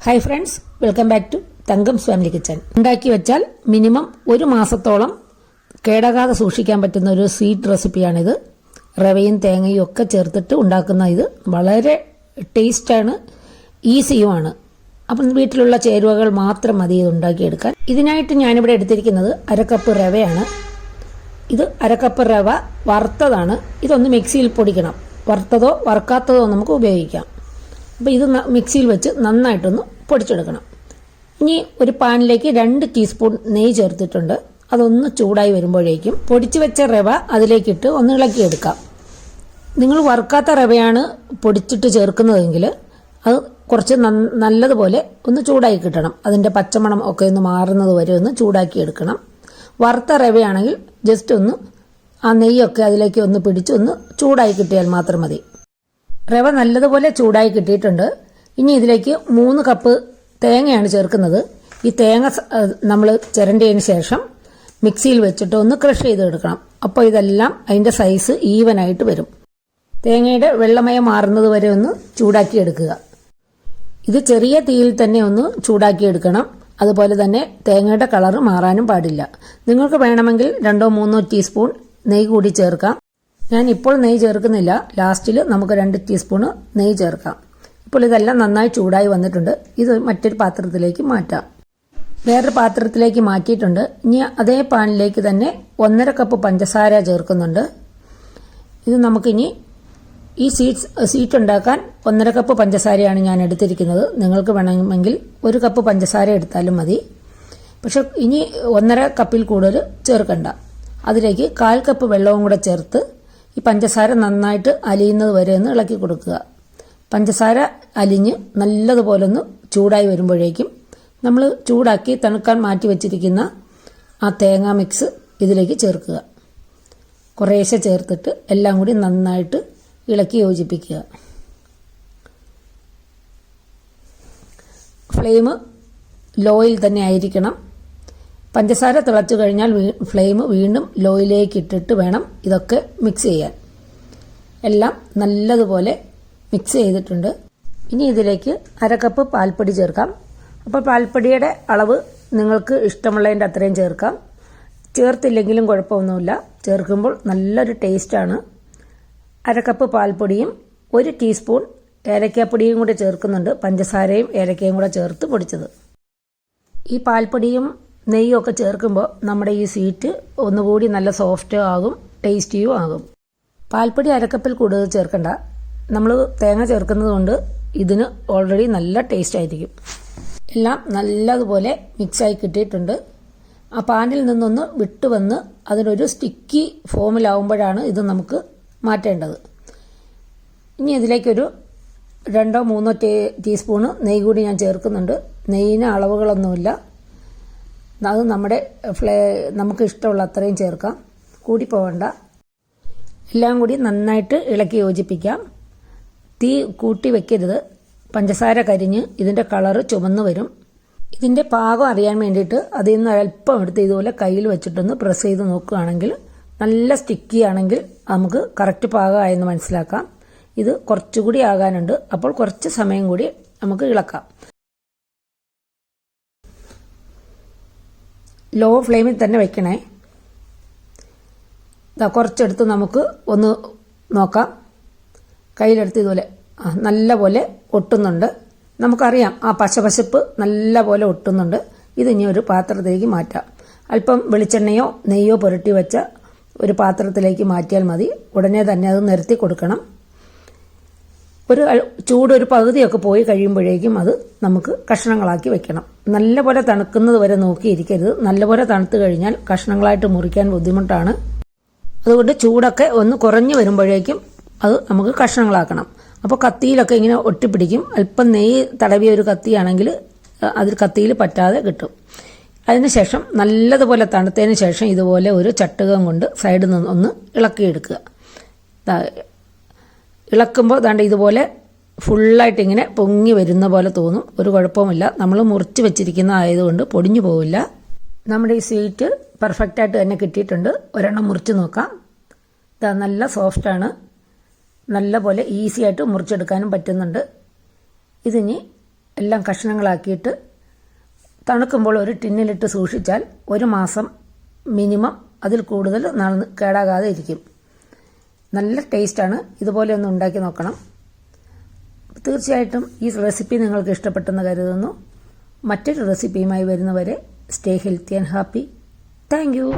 Hi friends, welcome back to Thangam's family kitchen. ഉണ്ടാക്കി വെച്ചാൽ minimum ഒരു മാസത്തോളം കേടാകാതെ സൂക്ഷിക്കാൻ പറ്റുന്ന ഒരു സ്വീറ്റ് റെസിപ്പിയാണിത്. റവയും തേങ്ങയും ഒക്കെ ചേർത്തിട്ട് ഉണ്ടാക്കുന്ന ഇത് വളരെ ടേസ്റ്റാണ്, ഈസിയുമാണ്. അപ്പം വീട്ടിലുള്ള ചേരുവകൾ മാത്രം മതി ഇത് ഉണ്ടാക്കിയെടുക്കാൻ. ഇതിനായിട്ട് ഞാനിവിടെ എടുത്തിരിക്കുന്നത് അരക്കപ്പ് റവയാണ്. ഇത് അരക്കപ്പ് റവ വറുത്തതാണ്. ഇതൊന്ന് മിക്സിയിൽ പൊടിക്കണം. വറുത്തതോ വറുക്കാത്തതോ നമുക്ക് ഉപയോഗിക്കാം. അപ്പോൾ ഇത് മിക്സിയിൽ വെച്ച് നന്നായിട്ടൊന്ന് പൊടിച്ചെടുക്കണം. ഇനി ഒരു പാനിലേക്ക് 2 ടീസ്പൂൺ നെയ്യ് ചേർത്തിട്ടുണ്ട്. അതൊന്ന് ചൂടായി വരുമ്പോഴേക്കും പൊടിച്ചു വെച്ച റവ അതിലേക്കിട്ട് ഒന്ന് ഇളക്കിയെടുക്കാം. നിങ്ങൾ വറുക്കാത്ത റവയാണ് പൊടിച്ചിട്ട് ചേർക്കുന്നതെങ്കിൽ അത് കുറച്ച് നല്ലതുപോലെ ഒന്ന് ചൂടാക്കി കിട്ടണം. അതിൻ്റെ പച്ചമണം ഒക്കെ ഒന്ന് മാറുന്നത് വരെ ഒന്ന് ചൂടാക്കി എടുക്കണം. വറുത്ത റവയാണെങ്കിൽ ജസ്റ്റ് ഒന്ന് ആ നെയ്യൊക്കെ അതിലേക്ക് ഒന്ന് പിടിച്ച് ഒന്ന് ചൂടായി കിട്ടിയാൽ മാത്രം മതി. റവ നല്ലതുപോലെ ചൂടായി കിട്ടിയിട്ടുണ്ട്. ഇനി ഇതിലേക്ക് 3 കപ്പ് തേങ്ങയാണ് ചേർക്കുന്നത്. ഈ തേങ്ങ നമ്മൾ ചിരണ്ടിയതിന് ശേഷം മിക്സിയിൽ വെച്ചിട്ട് ഒന്ന് ക്രഷ് ചെയ്തെടുക്കണം. അപ്പോൾ ഇതെല്ലാം അതിൻ്റെ സൈസ് ഈവനായിട്ട് വരും. തേങ്ങയുടെ വെള്ളമയം മാറുന്നത് വരെ ഒന്ന് ചൂടാക്കി എടുക്കുക. ഇത് ചെറിയ തീയിൽ തന്നെ ഒന്ന് ചൂടാക്കി എടുക്കണം. അതുപോലെ തന്നെ തേങ്ങയുടെ കളറ് മാറാനും പാടില്ല. നിങ്ങൾക്ക് വേണമെങ്കിൽ 2-3 ടീസ്പൂൺ നെയ്യ് കൂടി ചേർക്കാം. ഞാൻ ഇപ്പോൾ നെയ്യ് ചേർക്കുന്നില്ല. ലാസ്റ്റിൽ നമുക്ക് 2 ടീസ്പൂണ് നെയ്യ് ചേർക്കാം. ഇപ്പോൾ ഇതെല്ലാം നന്നായി ചൂടായി വന്നിട്ടുണ്ട്. ഇത് മറ്റൊരു പാത്രത്തിലേക്ക് മാറ്റാം. വേറൊരു പാത്രത്തിലേക്ക് മാറ്റിയിട്ടുണ്ട്. ഇനി അതേ പാനിലേക്ക് തന്നെ 1.5 കപ്പ് പഞ്ചസാര ചേർക്കുന്നുണ്ട്. ഇത് നമുക്കിനി ഈ സ്വീറ്റ് ഉണ്ടാക്കാൻ 1.5 കപ്പ് പഞ്ചസാരയാണ് ഞാൻ എടുത്തിരിക്കുന്നത്. നിങ്ങൾക്ക് വേണമെങ്കിൽ 1 കപ്പ് പഞ്ചസാര എടുത്താലും മതി. പക്ഷെ ഇനി 1.5 കപ്പിൽ കൂടുതൽ ചേർക്കണ്ട. അതിലേക്ക് 1/4 കപ്പ് വെള്ളവും കൂടെ ചേർത്ത് ഈ പഞ്ചസാര നന്നായിട്ട് അലിയുന്നത് വരെ ഒന്ന് ഇളക്കി കൊടുക്കുക. പഞ്ചസാര അലിഞ്ഞ് നല്ലതുപോലെ ഒന്ന് ചൂടായി വരുമ്പോഴേക്കും നമ്മൾ ചൂടാക്കി തണുക്കാൻ മാറ്റി വെച്ചിരിക്കുന്ന ആ തേങ്ങാ മിക്സ് ഇതിലേക്ക് ചേർക്കുക. കുറേശ്ശെ ചേർത്തിട്ട് എല്ലാം കൂടി നന്നായിട്ട് ഇളക്കി യോജിപ്പിക്കുക. ഫ്ലെയിം ലോയിൽ തന്നെ ആയിരിക്കണം. പഞ്ചസാര തിളച്ചു കഴിഞ്ഞാൽ ഫ്ലെയിം വീണ്ടും ലോയിലേക്ക് ഇട്ടിട്ട് വേണം ഇതൊക്കെ മിക്സ് ചെയ്യാൻ. എല്ലാം നല്ലതുപോലെ മിക്സ് ചെയ്തിട്ടുണ്ട്. ഇനി ഇതിലേക്ക് 1/2 കപ്പ് പാൽപ്പൊടി ചേർക്കാം. അപ്പോൾ പാൽപ്പൊടിയുടെ അളവ് നിങ്ങൾക്ക് ഇഷ്ടമുള്ളതിൻ്റെ അത്രയും ചേർക്കാം. ചേർത്തില്ലെങ്കിലും കുഴപ്പമൊന്നുമില്ല. ചേർക്കുമ്പോൾ നല്ലൊരു ടേസ്റ്റാണ്. 1/2 കപ്പ് പാൽപ്പൊടിയും 1 ടീസ്പൂൺ ഏലക്കാപ്പൊടിയും കൂടെ ചേർക്കുന്നുണ്ട്. പഞ്ചസാരയും ഏലക്കയും കൂടെ ചേർത്ത് പൊടിച്ചത്. ഈ പാൽപ്പൊടിയും നെയ്യും ഒക്കെ ചേർക്കുമ്പോൾ നമ്മുടെ ഈ സ്വീറ്റ് ഒന്നുകൂടി നല്ല സോഫ്റ്റ് ആകും, ടേസ്റ്റിയും ആകും. പാൽപ്പൊടി 1/2 കപ്പിൽ കൂടുതൽ ചേർക്കണ്ട. നമ്മൾ തേങ്ങ ചേർക്കുന്നത് കൊണ്ട് ഇതിന് ഓൾറെഡി നല്ല ടേസ്റ്റ് ആയിരിക്കും. എല്ലാം നല്ലതുപോലെ മിക്സായി കിട്ടിയിട്ടുണ്ട്. ആ പാനിൽ നിന്നൊന്ന് വിട്ടുവന്ന് അതിനൊരു സ്റ്റിക്കി ഫോമിലാവുമ്പോഴാണ് ഇത് നമുക്ക് മാറ്റേണ്ടത്. ഇനി ഇതിലേക്കൊരു 2-3 ടീസ്പൂണ് നെയ്യ് കൂടി ഞാൻ ചേർക്കുന്നുണ്ട്. നെയ്യിന് അളവുകളൊന്നുമില്ല. അത് നമുക്ക് ഇഷ്ടമുള്ള അത്രയും ചേർക്കാം, കൂടി പോകണ്ട. എല്ലാം കൂടി നന്നായിട്ട് ഇളക്കി യോജിപ്പിക്കാം. തീ കൂട്ടി വെക്കരുത്. പഞ്ചസാര കരിഞ്ഞ് ഇതിൻ്റെ കളറ് ചുവന്ന് വരും. ഇതിൻ്റെ പാകം അറിയാൻ വേണ്ടിയിട്ട് അതിൽ നിന്ന് അല്പം എടുത്ത് ഇതുപോലെ കയ്യിൽ വെച്ചിട്ടൊന്ന് പ്രസ് ചെയ്ത് നോക്കുകയാണെങ്കിൽ നല്ല സ്റ്റിക്കി ആണെങ്കിൽ നമുക്ക് കറക്റ്റ് പാകമായെന്ന് മനസ്സിലാക്കാം. ഇത് കുറച്ചുകൂടി ആകാനുണ്ട്. അപ്പോൾ കുറച്ച് സമയം കൂടി നമുക്ക് ഇളക്കാം. ലോ ഫ്ലെയിമിൽ തന്നെ വെക്കണേ. കുറച്ചെടുത്ത് നമുക്ക് ഒന്ന് നോക്കാം. കയ്യിലെടുത്ത് ഇതുപോലെ നല്ലപോലെ ഒട്ടുന്നുണ്ട്. നമുക്കറിയാം ആ പശപശപ്പ് നല്ലപോലെ ഒട്ടുന്നുണ്ട്. ഇതിനി ഒരു പാത്രത്തിലേക്ക് മാറ്റാം. അല്പം വെളിച്ചെണ്ണയോ നെയ്യോ പുരട്ടി വെച്ച ഒരു പാത്രത്തിലേക്ക് മാറ്റിയാൽ മതി. ഉടനെ തന്നെ അത് നിരത്തി കൊടുക്കണം. ഒരു പകുതിയൊക്കെ പോയി കഴിയുമ്പോഴേക്കും അത് നമുക്ക് കഷ്ണങ്ങളാക്കി വെക്കണം. നല്ലപോലെ തണുക്കുന്നത് വരെ നോക്കിയിരിക്കരുത്. നല്ലപോലെ തണുത്ത് കഴിഞ്ഞാൽ കഷ്ണങ്ങളായിട്ട് മുറിക്കാൻ ബുദ്ധിമുട്ടാണ്. അതുകൊണ്ട് ചൂടൊക്കെ ഒന്ന് കുറഞ്ഞു വരുമ്പോഴേക്കും അത് നമുക്ക് കഷ്ണങ്ങളാക്കണം. അപ്പോൾ കത്തിയിലൊക്കെ ഇങ്ങനെ ഒട്ടിപ്പിടിക്കും. അല്പം നെയ്യ് തടവിയ ഒരു കത്തിയാണെങ്കിൽ അതിൽ കത്തിയിൽ പറ്റാതെ കിട്ടും. അതിനുശേഷം നല്ലതുപോലെ തണുത്തതിന് ശേഷം ഇതുപോലെ ഒരു ചട്ടുകം കൊണ്ട് സൈഡിൽ നിന്ന് ഒന്ന് ഇളക്കിയെടുക്കുക. ഇളക്കുമ്പോൾ ദാണ്ട് ഇതുപോലെ ഫുള്ളായിട്ട് ഇങ്ങനെ പൊങ്ങി വരുന്ന പോലെ തോന്നും. ഒരു കുഴപ്പവുമില്ല. നമ്മൾ മുറിച്ച് വെച്ചിരിക്കുന്ന ആയതുകൊണ്ട് പൊടിഞ്ഞു പോവില്ല. നമ്മുടെ ഈ സ്വീറ്റ് പെർഫെക്റ്റായിട്ട് തന്നെ കിട്ടിയിട്ടുണ്ട്. ഒരെണ്ണം മുറിച്ച് നോക്കാം. ഇതാ നല്ല സോഫ്റ്റാണ്. നല്ല പോലെ ഈസി ആയിട്ട് മുറിച്ചെടുക്കാനും പറ്റുന്നുണ്ട്. ഇതിനി എല്ലാം കഷ്ണങ്ങളാക്കിയിട്ട് തണുക്കുമ്പോൾ ഒരു ടിന്നിലിട്ട് സൂക്ഷിച്ചാൽ ഒരു മാസം മിനിമം, അതിൽ കൂടുതൽ കേടാകാതെ ഇരിക്കും. നല്ല ടേസ്റ്റാണ്. ഇതുപോലെ ഒന്ന് ഉണ്ടാക്കി നോക്കണം. തീർച്ചയായിട്ടും ഈ റെസിപ്പി നിങ്ങൾക്ക് ഇഷ്ടപ്പെട്ടെന്ന് കരുതുന്നു. മറ്റൊരു റെസിപ്പിയുമായി വരുന്നവരെ stay healthy and happy. Thank you.